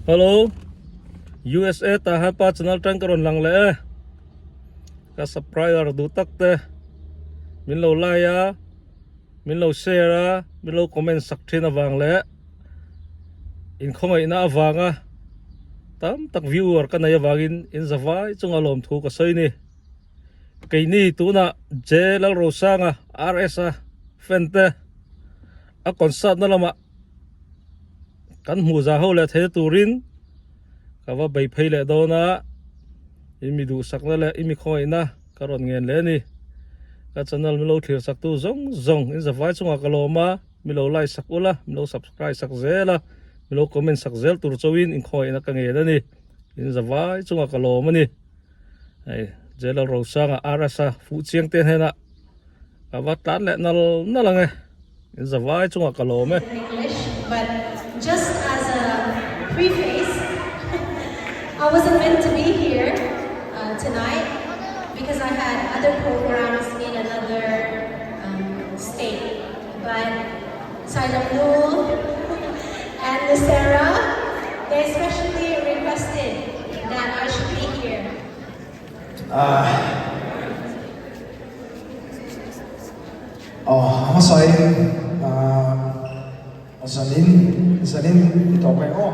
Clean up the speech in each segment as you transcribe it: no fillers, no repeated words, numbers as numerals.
Hello, USA ta ha pa channel tang karon lang le ka subscriber du tak te min lo like ya min lo share min lo comment sak thin awang le in khongai na awanga tam tak viewer ka na yawagin in zawai chunga lom thu ka soi ni cái ni tu na jelal rosanga RS fente a concert na lama kan mu za ho le the turin ka wa bai phei le do na imi du sakna le imi khoi na karon ngen le ni ka channel mi lo thir sak tu zong zong in zawai chunga ka loma mi lo like sak ula mi lo subscribe sak zela mi lo comment sak zel tur chawin in khoi na ka nge da ni in zawai chunga ka loma ni ai jelal rosanga RS fu chiang ten hena ka wa tlan le na lang e in zawai chunga ka loma But just as a preface, I wasn't meant to be here tonight because I had other programs in another state. But Saidam Noor and Sarah, they especially requested that I should be here. Ako sa Sanin ito kayo.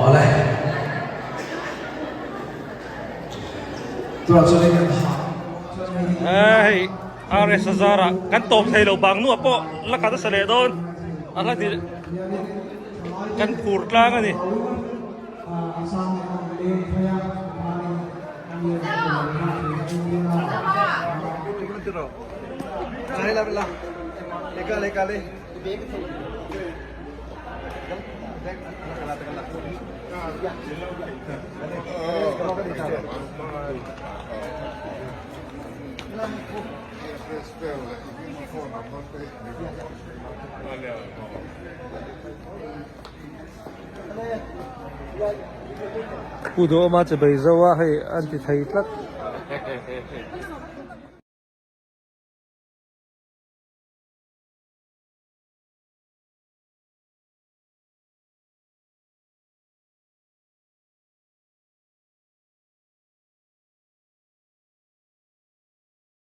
Alay. Tuan Sanin kan ai RS Zara kan top thei lo bang nu po la ka ta sale don ala di kan phur tlang ani Pudo ma che bai zawa hai anti thai tlak